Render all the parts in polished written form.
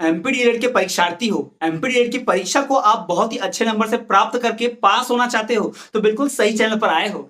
एमपीडीएलएड के परीक्षार्थी हो, एमपीडीएलएड की परीक्षा को आप बहुत ही अच्छे नंबर से प्राप्त करके पास होना चाहते हो, तो बिल्कुल सही चैनल पर आए हो।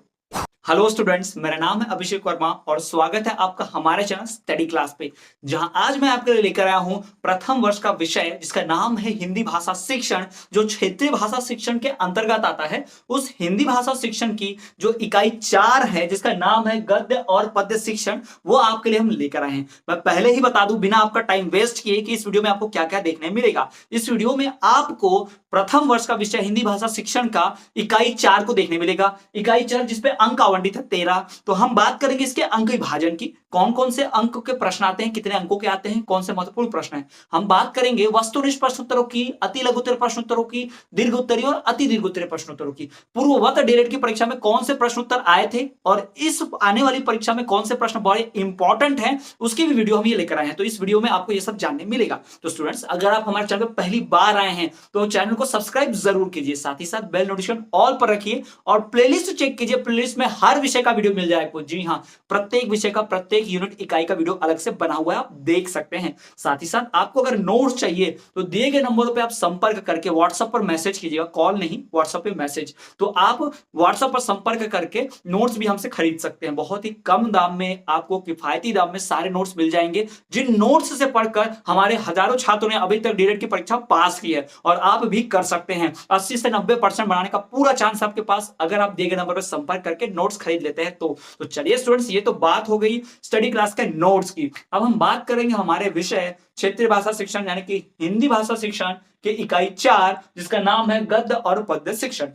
हेलो स्टूडेंट्स, मेरा नाम है अभिषेक वर्मा और स्वागत है आपका हमारे चैनल स्टडी क्लास पे, जहां आज मैं आपके लिए लेकर आया हूं प्रथम वर्ष का विषय जिसका नाम है हिंदी भाषा शिक्षण, जो क्षेत्रीय भाषा शिक्षण के अंतर्गत आता है। उस हिंदी भाषा शिक्षण की जो इकाई 4 है जिसका नाम है गद्य और पद्य शिक्षण, वो आपके लिए हम लेकर आए हैं। मैं पहले ही बता दूं बिना आपका टाइम वेस्ट किए कि इस वीडियो में आपको क्या क्या देखने मिलेगा। इस वीडियो में आपको प्रथम वर्ष का विषय हिंदी भाषा शिक्षण का इकाई 4 को देखने मिलेगा। इकाई 4 जिसपे अंक आवंटित है 13। तो हम बात करेंगे इसके अंक विभाजन की, कौन कौन से अंक के प्रश्न आते हैं, कितने अंकों के आते हैं, कौन से महत्वपूर्ण प्रश्न हैं। हम बात करेंगे वस्तुनिष्ठ प्रश्नोत्तरों की, अति लघुत्तरीय प्रश्नोत्तरों की, दीर्घ उत्तरीय और अति दीर्घ उत्तरीय प्रश्नोत्तरों की। पूर्ववत डीएलएड की परीक्षा में कौन से प्रश्नोत्तर आए थे और इस आने वाली परीक्षा में कौन से प्रश्न बड़े इंपॉर्टेंट हैं, उसकी भी वीडियो हम ये लेकर आए हैं। तो इस वीडियो में आपको ये सब जानने मिलेगा। तो स्टूडेंट्स, अगर आप हमारे चैनल पर पहली बार आए हैं तो चैनल को सब्सक्राइब जरूर कीजिए, साथ ही साथ बेल नोटिफिकेशन ऑल पर रखिए और प्लेलिस्ट चेक कीजिए। प्लेलिस्ट में हर विषय का वीडियो मिल जाएगा। जी हाँ, प्रत्येक विषय का, प्रत्येक यूनिट इकाई का वीडियो अलग से बना हुआ है, आप देख सकते हैं। साथ ही साथ आपको अगर नोट्स चाहिए तो दिए गए नंबरों पे आप संपर्क करके व्हाट्सएप पर मैसेज कीजिएगा, कॉल नहीं, व्हाट्सएप पे मैसेज। तो आप व्हाट्सएप पर संपर्क करके नोट्स भी हमसे खरीद सकते हैं। बहुत ही कम दाम में, आपको किफायती दाम में सारे नोट्स मिल जाएंगे, जिन नोट्स से पढ़कर हमारे हजारों छात्रों ने अभी तक डीएलएड की परीक्षा पास की है और आप भी कर सकते हैं। 80 से 90% बनाने का पूरा चांस आपके पास, अगर आप दिए गए नंबर पर संपर्क करके नोट्स खरीद लेते हैं तो चलिए स्टूडेंट्स, ये तो बात हो गई स्टडी क्लास के नोट्स की। अब हम बात करेंगे हमारे विषय क्षेत्रीय भाषा शिक्षण यानी कि हिंदी भाषा शिक्षण के इकाई 4 जिसका नाम है गद्य और पद्य शिक्षण।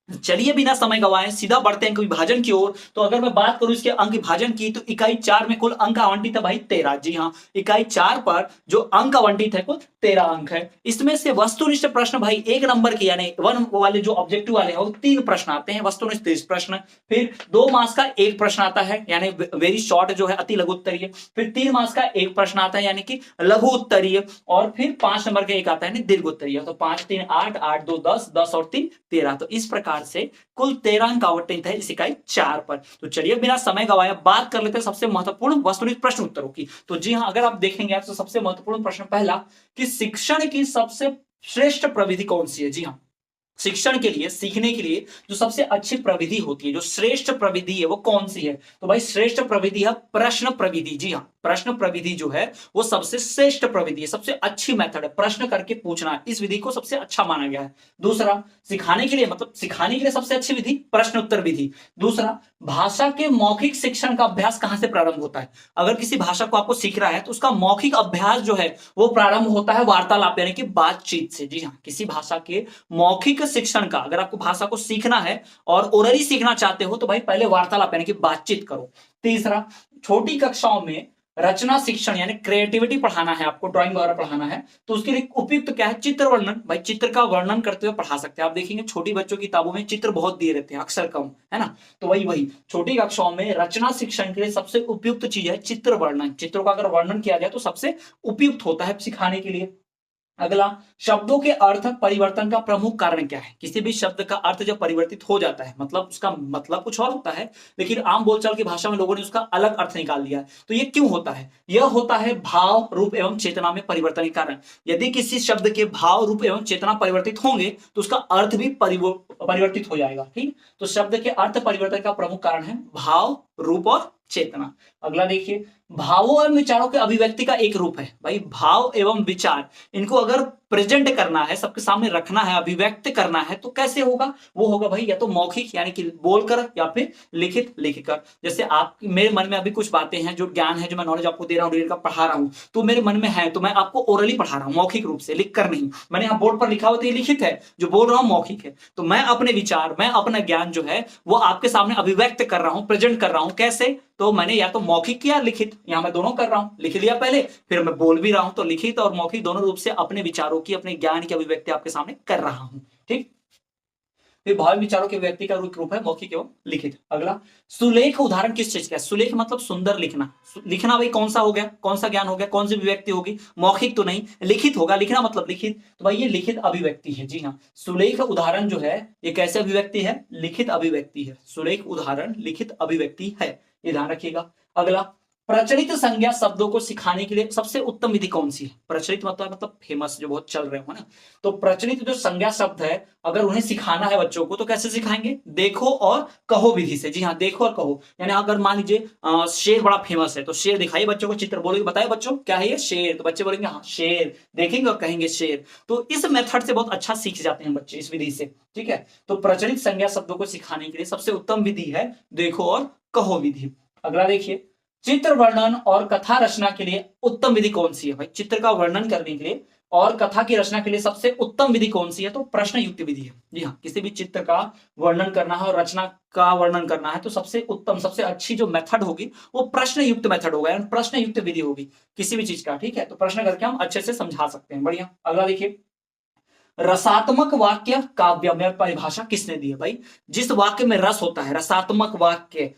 चलिए बिना समय गवाए सीधा बढ़ते हैं अंक विभाजन की ओर। तो अगर मैं बात करूं इसके अंक विभाजन की, तो इकाई 4 में कुल अंक आवंटित है भाई 13। जी हाँ, इकाई 4 पर जो अंक आवंटित है कुल 13 अंक है। इसमें से वस्तुनिष्ठ प्रश्न भाई 1 नंबर के यानी 1 वाले जो ऑब्जेक्टिव वाले हैं वो 3 प्रश्न आते हैं, वस्तुनिष्ठ 30 प्रश्न। फिर 2 मार्क्स का 1 प्रश्न आता है यानी वेरी शॉर्ट जो है अति लघु उत्तरीय। फिर 3 मार्क्स का 1 प्रश्न आता है यानी कि लघु उत्तरीय। और फिर 5 नंबर का 1 आता है दीर्घ उत्तरीय। तो 5 3 8, 8 2 10, 10 और 3 13। तो इस प्रकार से कुल 13 अंक आवंटित है इस इकाई 4 पर। तो चलिए बिना समय गवाए बात कर लेते हैं सबसे महत्वपूर्ण वस्तुनिष्ठ प्रश्न उत्तरों की। तो जी हाँ, अगर आप देखेंगे तो सबसे महत्वपूर्ण प्रश्न पहला कि शिक्षण की सबसे श्रेष्ठ प्रविधि कौन सी है। जी हाँ, शिक्षण के लिए, सीखने के लिए जो सबसे अच्छी प्रविधि होती है, जो श्रेष्ठ प्रविधि है वो कौन सी है। तो भाई श्रेष्ठ प्रविधि है प्रश्न प्रविधि। जी हाँ, प्रश्न प्रविधि जो है वो सबसे श्रेष्ठ प्रविधि है, सबसे अच्छी मेथड है, प्रश्न करके पूछना, इस विधि को सबसे अच्छा माना गया है। दूसरा, सिखाने के लिए, मतलब सिखाने के लिए सबसे अच्छी विधि प्रश्न उत्तर विधि। दूसरा, भाषा के मौखिक शिक्षण का अभ्यास कहां से प्रारंभ होता है। अगर किसी भाषा को आपको सीख रहा है तो उसका मौखिक अभ्यास जो है वो प्रारंभ होता है वार्तालाप यानी कि बातचीत से। जी हाँ, किसी भाषा के मौखिक शिक्षण का, अगर आपको भाषा को सीखना है और ओरली सीखना चाहते हो तो भाई पहले वार्तालाप यानी कि बातचीत करो। तीसरा, छोटी कक्षाओं में रचना शिक्षण यानी क्रिएटिविटी पढ़ाना है, आपको ड्राइंग वगैरह पढ़ाना है तो उसके लिए उपयुक्त क्या है, चित्र वर्णन। भाई चित्र का वर्णन करते हुए पढ़ा सकते हैं। आप देखेंगे छोटी बच्चों की किताबों में चित्र बहुत दिए रहते हैं, अक्षर कम, है ना। तो वही छोटी कक्षाओं में रचना शिक्षण के लिए सबसे उपयुक्त चीज है चित्र वर्णन। चित्रों का अगर वर्णन किया जाए तो सबसे उपयुक्त होता है सिखाने के लिए। अगला, शब्दों के अर्थ परिवर्तन का प्रमुख कारण क्या है। किसी भी शब्द का अर्थ जब परिवर्तित हो जाता है, मतलब उसका मतलब कुछ और होता है लेकिन आम बोलचाल की भाषा में लोगों ने उसका अलग अर्थ निकाल लिया है, तो ये क्यों होता है। यह होता है भाव, रूप एवं चेतना में परिवर्तन के कारण। यदि किसी शब्द के भाव, रूप एवं चेतना परिवर्तित होंगे तो उसका अर्थ भी परिवर्तित हो जाएगा। ठीक, तो शब्द के अर्थ परिवर्तन का प्रमुख कारण है भाव, रूप और चेतना। अगला देखिए, भावों और विचारों के अभिव्यक्ति का एक रूप है। भाई भाव एवं विचार, इनको अगर प्रेजेंट करना है, सबके सामने रखना है, अभिव्यक्त करना है तो कैसे होगा, वो होगा भाई या तो मौखिक यानी कि बोलकर या फिर लिखित लिखकर। जैसे आप, मेरे मन में अभी कुछ बातें हैं, जो ज्ञान है, जो मैं नॉलेज आपको दे रहा हूँ, डीएलएड का पढ़ा रहा हूँ, तो मेरे मन में है तो मैं आपको ओरली पढ़ा रहा हूँ, मौखिक रूप से, लिख कर नहीं। मैंने यहाँ बोर्ड पर लिखा हुआ तो ये लिखित है, जो बोल रहा हूँ मौखिक है। तो मैं अपने विचार, मैं अपना ज्ञान जो है वो आपके सामने अभिव्यक्त कर रहा हूँ, प्रेजेंट कर रहा हूँ। कैसे, तो मैंने या तो मौखिक या लिखित, यहां मैं दोनों कर रहा हूं, लिख लिया पहले फिर मैं बोल भी रहा हूं। तो लिखित और मौखिक दोनों रूप से अपने विचारों की, अपने ज्ञान की अभिव्यक्ति आपके सामने कर रहा हूं। ठीक, फिर भाव विचारों के व्यक्ति का रूप है मौखिक एवं लिखित। अगला, सुलेख उदाहरण किस चीज का है। सुलेख मतलब सुंदर लिखना। लिखना भाई कौन सा हो गया, कौन सा ज्ञान हो गया, कौन सी अभिव्यक्ति होगी, मौखिक तो नहीं, लिखित होगा। लिखना मतलब लिखित, तो भाई ये लिखित अभिव्यक्ति है। जी हाँ, सुलेख उदाहरण जो है ये कैसे अभिव्यक्ति है, लिखित अभिव्यक्ति है। सुलेख उदाहरण लिखित अभिव्यक्ति है, ये ध्यान रखिएगा। अगला, प्रचलित संज्ञा शब्दों को सिखाने के लिए सबसे उत्तम विधि कौन सी है? प्रचलित मतलब फेमस, जो बहुत चल रहे हो ना। तो प्रचलित जो संज्ञा शब्द है, अगर उन्हें सिखाना है बच्चों को तो कैसे सिखाएंगे? देखो और कहो विधि से। जी हाँ, देखो और कहो। यानी अगर मान लीजिए शेर बड़ा फेमस है तो शेर दिखाइए बच्चों को, चित्र बोलोगे, बताइए बच्चों क्या है ये शेर, तो बच्चे बोलेंगे हाँ शेर, देखेंगे और कहेंगे शेर। तो इस मेथड से बहुत अच्छा सीख जाते हैं बच्चे, इस विधि से। ठीक है, तो प्रचलित संज्ञा शब्दों को सिखाने के लिए सबसे उत्तम विधि है देखो और कहो विधि। अगला देखिए, चित्र वर्णन और कथा रचना के लिए उत्तम विधि कौन सी है? भाई चित्र का वर्णन करने के लिए और कथा की रचना के लिए सबसे उत्तम विधि कौन सी है? तो प्रश्न युक्त विधि है। जी हाँ, किसी भी चित्र का वर्णन करना है और रचना का वर्णन करना है तो सबसे उत्तम, सबसे अच्छी जो मेथड होगी वो प्रश्न युक्त मेथड होगा, यानी प्रश्न युक्त विधि होगी किसी भी चीज का। ठीक है, तो प्रश्न करके हम अच्छे से समझा सकते हैं। बढ़िया। अगला देखिए, रसात्मक वाक्य काव्य में परिभाषा किसने दी है? भाई जिस वाक्य में रस होता है, रसात्मक वाक्य,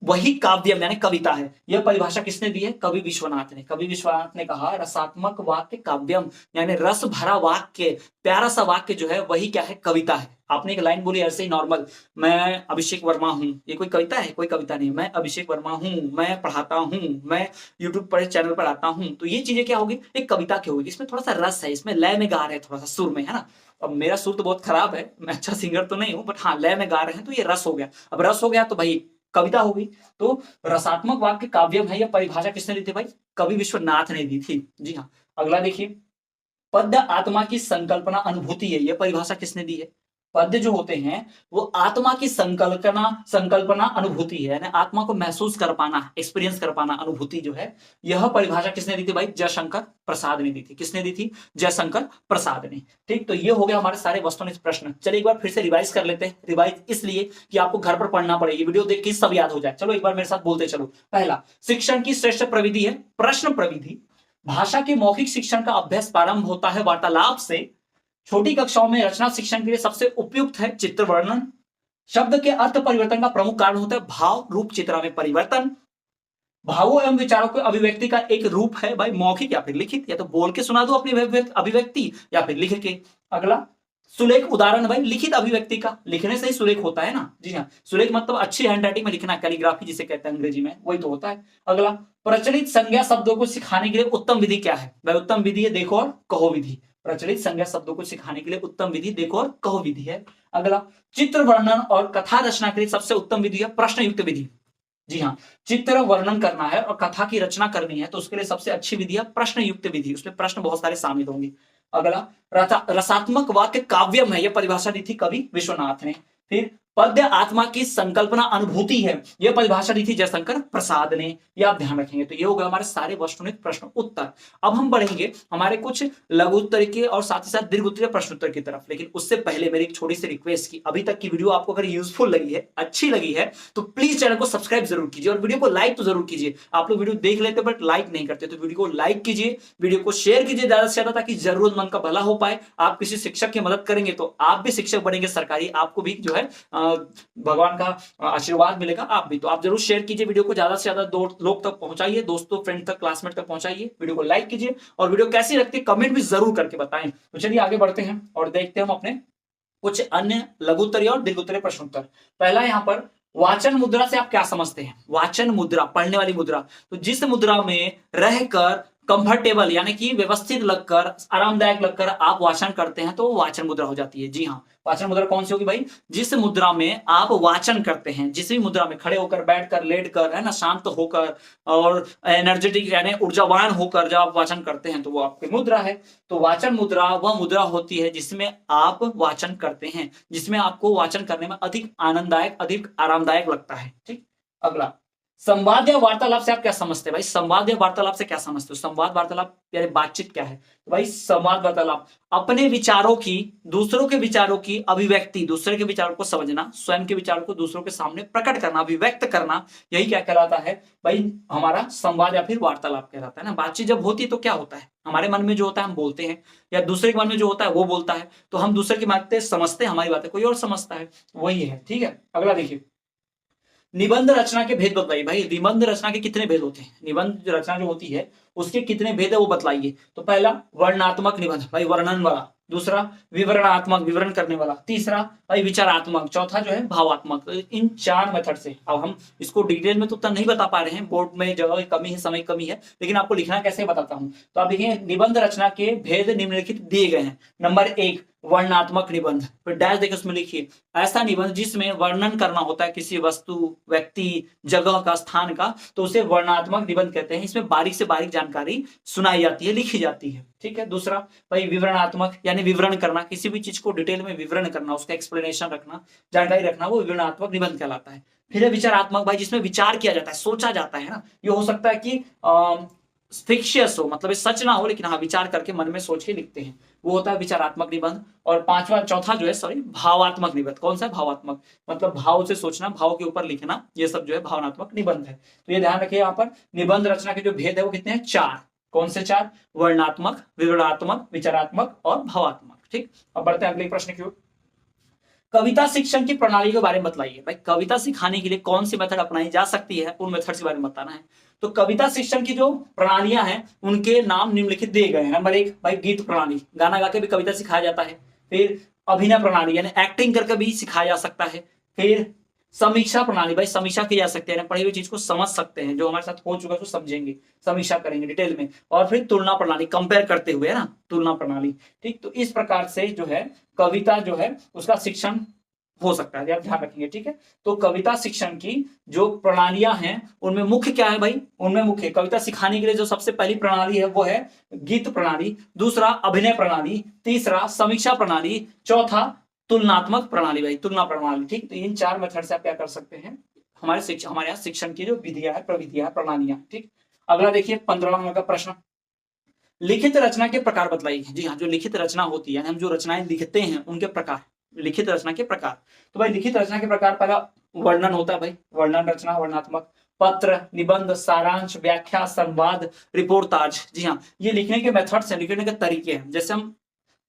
वही काव्य यानी कविता है। यह परिभाषा किसने दी है? कवि विश्वनाथ ने। कवि विश्वनाथ ने कहा रसात्मक वाक्य काव्यम, यानी रस भरा वाक्य, प्यारा सा वाक्य जो है वही क्या है? कविता है। आपने एक लाइन बोली ऐसे ही नॉर्मल, मैं अभिषेक वर्मा हूं, ये कोई कविता है? कोई कविता नहीं। मैं अभिषेक वर्मा हूं, मैं पढ़ाता हूं, मैं यूट्यूब पर चैनल पर आता हूं, तो ये चीजें क्या होगी? एक कविता की होगी। इसमें थोड़ा सा रस है, इसमें लय में गा रहे हैं, थोड़ा सा सुर में, है ना। अब मेरा सुर तो बहुत खराब है, मैं अच्छा सिंगर तो नहीं हूं, बट हाँ लय में गा रहे हैं तो ये रस हो गया। अब रस हो गया तो भाई कविता होगी। तो रसात्मक वाक्य काव्यम है, यह परिभाषा किसने दी थी? भाई कवि विश्वनाथ ने दी थी। जी हाँ। अगला देखिए, पद्य आत्मा की संकल्पना अनुभूति है, यह परिभाषा किसने दी है? पद्य जो होते हैं वो आत्मा की संकल्पना अनुभूति है, यानी आत्मा को महसूस कर पाना, एक्सपीरियंस कर पाना, अनुभूति जो है। यह परिभाषा किसने दी थी? भाई जयशंकर प्रसाद ने दी थी। किसने दी थी? जयशंकर प्रसाद ने। ठीक, तो ये हो गया हमारे सारे वस्तुनिष्ठ प्रश्न। चलिए एक बार फिर से रिवाइज कर लेते हैं। रिवाइज इसलिए कि आपको घर पर पढ़ना पड़ेगी, वीडियो देख के सब याद हो जाए। चलो एक बार मेरे साथ बोलते चलो। पहला, शिक्षण की श्रेष्ठ प्रविधि है प्रश्न प्रविधि। भाषा के मौखिक शिक्षण का अभ्यास प्रारंभ होता है वार्तालाप से। छोटी कक्षाओं में रचना शिक्षण के लिए सबसे उपयुक्त है चित्र वर्णन। शब्द के अर्थ परिवर्तन का प्रमुख कारण होता है भाव रूप चित्रा में परिवर्तन। भावों एवं विचारों के अभिव्यक्ति का एक रूप है भाई मौखिक या फिर लिखित, या तो बोल के सुना दो अपनी अभिव्यक्ति या फिर लिख के। अगला, सुलेख उदाहरण भाई लिखित अभिव्यक्ति का, लिखने से ही सुलेख होता है ना। जी हाँ, सुलेख मतलब अच्छी हैंडराइटिंग में लिखना, कैलीग्राफी जिसे कहते हैं अंग्रेजी में, वही तो होता है। अगला, प्रचलित संज्ञा शब्दों को सिखाने के लिए उत्तम विधि क्या है? भाई उत्तम विधि है देखो और कहो विधि। प्रचलित संज्ञा शब्दों को सिखाने के लिए उत्तम विधि देखो और कहो विधि है। अगला, चित्र वर्णन और कथा रचना के लिए सबसे उत्तम विधि है प्रश्न युक्त विधि। जी हाँ, चित्र वर्णन करना है और कथा की रचना करनी है तो उसके लिए सबसे अच्छी विधि है प्रश्न युक्त विधि, उसमें प्रश्न बहुत सारे शामिल होंगे। अगला, रसात्मक वाक्य काव्यम है, यह परिभाषा दी थी कवि विश्वनाथ ने। फिर पद्य आत्मा की संकल्पना अनुभूति है, यह परिभाषा दी थी जयशंकर प्रसाद ने। यह आप ध्यान रखेंगे। तो ये हो गए हमारे सारे वस्तुनिष्ठ प्रश्न उत्तर। अब हम बढ़ेंगे हमारे कुछ लघु उत्तर के और साथ ही साथ दीर्घ उत्तरीय प्रश्न उत्तर की तरफ। लेकिन उससे पहले मेरी एक छोटी सी रिक्वेस्ट की, अभी तक की वीडियो आपको अगर यूजफुल लगी है, अच्छी लगी है, तो प्लीज चैनल को सब्सक्राइब जरूर कीजिए और वीडियो को लाइक तो जरूर कीजिए। आप लोग वीडियो देख लेते बट लाइक नहीं करते, तो वीडियो को लाइक कीजिए, वीडियो को शेयर कीजिए ज्यादा से ज्यादा, ताकि जरूरतमंद का भला हो पाए। आप किसी शिक्षक की मदद करेंगे तो आप भी शिक्षक बनेंगे सरकारी, आपको भी जो है भगवान का आशीर्वाद मिलेगा। आप भी, तो आप जरूर शेयर कीजिए वीडियो को, ज्यादा से ज्यादा लोग तक पहुंचाइए, दोस्तों फ्रेंड तक, क्लासमेट तक पहुंचाइए। वीडियो को लाइक कीजिए और वीडियो कैसी लगती है कमेंट भी जरूर करके बताएं। तो चलिए आगे बढ़ते हैं और देखते हैं हम अपने कुछ अन्य लघुत्तरीय और दीर्घोत्तरीय प्रश्नोत्तर। पहला यहाँ पर, वाचन मुद्रा से आप क्या समझते हैं? वाचन मुद्रा, पढ़ने वाली मुद्रा, तो जिस मुद्रा में रहकर कंफर्टेबल यानी कि व्यवस्थित लगकर, आरामदायक लगकर आप वाचन करते हैं तो वाचन मुद्रा हो जाती है। जी हाँ, वाचन मुद्रा कौन सी होगी भाई? जिस मुद्रा में आप वाचन करते हैं, जिस भी मुद्रा में खड़े होकर, बैठकर, लेटकर, है ना, शांत होकर और एनर्जेटिक यानी ऊर्जावान होकर जब आप वाचन करते हैं तो वो आपकी मुद्रा है। तो वाचन मुद्रा वह मुद्रा होती है जिसमें आप वाचन करते हैं, जिसमें आपको वाचन करने में अधिक आनंददायक, अधिक आरामदायक लगता है। ठीक। अगला, संवाद या वार्तालाप से आप क्या समझते हैं? भाई संवाद या वार्तालाप से क्या समझते हो? संवाद वार्तालाप यानी बातचीत क्या है? तो भाई संवाद वार्तालाप अपने विचारों की, दूसरों के विचारों की अभिव्यक्ति, दूसरे के विचारों को समझना, स्वयं के विचारों को दूसरों के सामने प्रकट करना, अभिव्यक्त करना, यही क्या कहलाता है भाई? हमारा संवाद या फिर वार्तालाप कहलाता है ना। बातचीत जब होती है तो क्या होता है? हमारे मन में जो होता है हम बोलते हैं, या दूसरे के मन में जो होता है वो बोलता है, तो हम दूसरे की बातें समझते हैं, हमारी बातें कोई और समझता है, वही है। ठीक है। अगला देखिए, निबंध रचना के भेद बतलाइए। भाई निबंध रचना के कितने भेद होते हैं? निबंध रचना जो होती है उसके कितने भेद है वो बतलाइए। तो पहला, वर्णनात्मक निबंध, भाई वर्णन वाला, दूसरा विवरणात्मक, विवरण करने वाला, तीसरा भाई विचारात्मक, चौथा जो है भावात्मक। तो इन 4 मेथड से, अब हम इसको डिटेल में तो उतना नहीं बता पा रहे हैं, बोर्ड में जगह की कमी है, समय की कमी है, लेकिन आपको लिखना कैसे बताता हूं। तो आप देखिए, निबंध रचना के भेद निम्नलिखित दिए गए हैं। नंबर 1 वर्णनात्मक निबंध, फिर डैश देखिए उसमें लिखिए ऐसा निबंध जिसमें वर्णन करना होता है किसी वस्तु, व्यक्ति, जगह का, स्थान का, तो उसे वर्णनात्मक निबंध कहते हैं। इसमें बारीक से बारीक जानकारी सुनाई जाती है, लिखी जाती है, ठीक है। दूसरा भाई विवरणात्मक, यानी विवरण करना, किसी भी चीज को डिटेल में विवरण करना, उसका एक्सप्लेनेशन रखना, जानकारी रखना, वो विवरणात्मक निबंध कहलाता है। फिर है विचारात्मक भाई, जिसमें विचार किया जाता है, सोचा जाता है ना। ये हो सकता है कि फिक्शियस हो, मतलब ये सच ना हो, लेकिन हाँ विचार करके मन में सोच के लिखते हैं, वो होता है विचारात्मक निबंध। और चौथा जो है भावात्मक निबंध। कौन सा है? भावात्मक, मतलब भाव से सोचना, भाव के ऊपर लिखना, ये सब जो है भावनात्मक निबंध है। तो ये ध्यान रखिए, यहाँ पर निबंध रचना के जो भेद है वो कितने हैं? 4। कौन से 4? वर्णनात्मक, विवरणात्मक, विचारात्मक और भावात्मक। ठीक, अब बढ़ते हैं अगले प्रश्न की ओर। कविता शिक्षण की प्रणाली के बारे में बताइए। भाई कविता सिखाने के लिए कौन सी मेथड अपनाई जा सकती है, उन मेथड के बारे में बताना है। तो कविता शिक्षण की जो प्रणालियां हैं उनके नाम निम्नलिखित दिए गए हैं। नंबर 1 भाई गीत प्रणाली, गाना गा के भी कविता सिखाया जाता है। फिर अभिनय प्रणाली, यानी एक्टिंग करके भी सिखाया जा सकता है। फिर समीक्षा प्रणाली, भाई समीक्षा की जा सकती है, पढ़ी हुई चीज को समझ सकते हैं, जो हमारे साथ हो चुका है उसको समझेंगे, समीक्षा करेंगे डिटेल में। और फिर तुलना प्रणाली, कंपेयर करते हुए, है ना, तुलना प्रणाली। ठीक, तो इस प्रकार से जो है कविता जो है उसका शिक्षण हो सकता है, आप ध्यान रखेंगे, ठीक है। तो कविता शिक्षण की जो प्रणालियां हैं उनमें मुख्य क्या है भाई? उनमें मुख्य कविता सिखाने के लिए जो सबसे पहली प्रणाली है वो है गीत प्रणाली, दूसरा अभिनय प्रणाली, तीसरा समीक्षा प्रणाली, चौथा तुलनात्मक प्रणाली, भाई तुलना प्रणाली। ठीक, तो इन 4 मेथड से आप क्या कर सकते हैं, हमारे यहाँ शिक्षण की जो विधियां है, प्रविधियां, प्रणालियां। ठीक, अगला देखिए 15वां नंबर का प्रश्न, लिखित रचना के प्रकार बतलाइए। जी हाँ, जो लिखित रचना होती है, हम जो रचनाएं लिखते हैं उनके प्रकार, लिखित रचना के प्रकार। तो भाई लिखित रचना के प्रकार, पहला वर्णन होता है भाई, वर्णन रचना, वर्णनात्मक, पत्र, निबंध, सारांश, व्याख्या, संवाद, रिपोर्टाज। जी हाँ, ये लिखने के मेथड्स हैं, लिखने के तरीके हैं। जैसे हम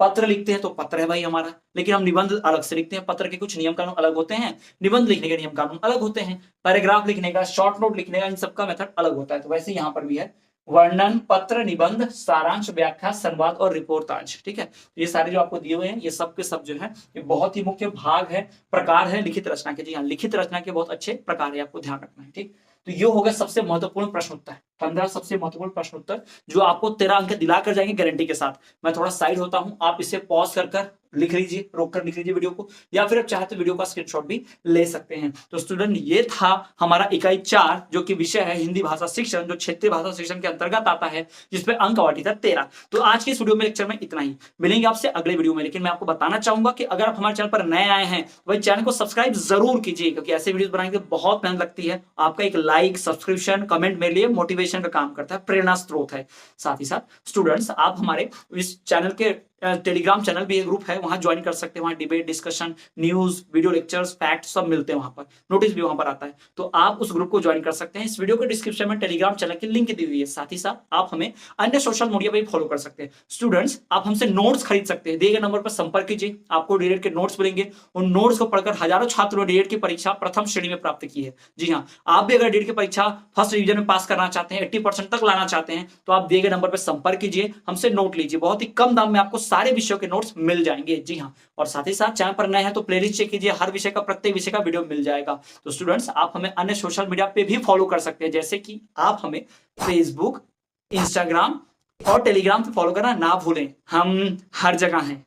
पत्र लिखते हैं तो पत्र है भाई हमारा, लेकिन हम निबंध अलग से लिखते हैं। पत्र के कुछ नियम कानून अलग होते हैं, निबंध लिखने के नियम कानून अलग होते हैं। पैराग्राफ लिखने का, शॉर्ट नोट लिखने का, इन सबका मेथड अलग होता है। तो वैसे यहाँ पर भी है वर्णन, पत्र, निबंध, सारांश, व्याख्या, संवाद और रिपोर्टाज। ठीक है, ये सारे जो आपको दिए हुए हैं, ये सब के सब जो है ये बहुत ही मुख्य भाग है, प्रकार है लिखित रचना के। जी हाँ, लिखित रचना के बहुत अच्छे प्रकार है, आपको ध्यान रखना है। ठीक, तो ये होगा सबसे महत्वपूर्ण प्रश्न उत्तर, 15 सबसे महत्वपूर्ण प्रश्न उत्तर जो आपको 13 अंक दिला कर जाएंगे गारंटी के साथ। मैं थोड़ा साइड होता हूं, आप इसे पॉज कर लिख लीजिए, रोक कर लिख लीजिए वीडियो को, या फिर आप चाहे तो वीडियो का स्क्रीनशॉट भी ले सकते हैं। तो स्टूडेंट, ये था हमारा इकाई 4 जो कि विषय है हिंदी भाषा शिक्षण, जो क्षेत्रीय भाषा शिक्षण के अंतर्गत आता है, जिसपे अंक आवंटित है 13। तो आज के इस वीडियो में, लेक्चर में इतना ही, मिलेंगे आपसे अगले वीडियो में। लेकिन मैं आपको बताना चाहूंगा कि अगर आप हमारे चैनल पर नए आए हैं, वही चैनल को सब्सक्राइब जरूर कीजिए, क्योंकि ऐसे वीडियो बनाने के बहुत मेहनत लगती है। आपका एक लाइक, सब्सक्रिप्शन, कमेंट मेरे लिए मोटिवेशन का काम करता है, प्रेरणा स्रोत है। साथ ही साथ स्टूडेंट्स, आप हमारे इस चैनल के टेलीग्राम चैनल भी एक ग्रुप है, वहां ज्वाइन कर सकते हैं। वहां debate, discussion, news, video lectures, fact सब मिलते हैं वहां पर, नोटिस भी वहां पर आता है। तो आप उस ग्रुप को ज्वाइन कर सकते हैं। इस वीडियो के डिस्क्रिप्शन में टेलीग्राम चैनल की लिंक दी हुई है। साथ ही साथ आप हमें अन्य सोशल मीडिया पर भी फॉलो कर सकते हैं। स्टूडेंट्स, आप हमसे नोट्स खरीद सकते हैं, दिए गए नंबर पर संपर्क कीजिए, आपको डीएलएड के नोट्स मिलेंगे। उन नोट्स को पढ़कर हजारों छात्रों ने डीएलएड की परीक्षा प्रथम श्रेणी में प्राप्त की है। जी हाँ, आप भी अगर डीएलएड की परीक्षा फर्स्ट डिवीजन में पास करना चाहते हैं, 80% तक लाना चाहते हैं, तो आप दिए गए नंबर पर संपर्क कीजिए, हमसे नोट लीजिए। बहुत ही कम दाम में आपको सारे विषयों के नोट्स मिल जाएंगे। जी हाँ, और साथ ही साथ चैनल पर नए हैं तो प्लेलिस्ट चेक कीजिए, हर विषय का, प्रत्येक विषय का वीडियो मिल जाएगा। तो स्टूडेंट्स, आप हमें अन्य सोशल मीडिया पे भी फॉलो कर सकते हैं, जैसे कि आप हमें फेसबुक, इंस्टाग्राम और टेलीग्राम पे फॉलो करना ना भूलें, हम हर जगह हैं।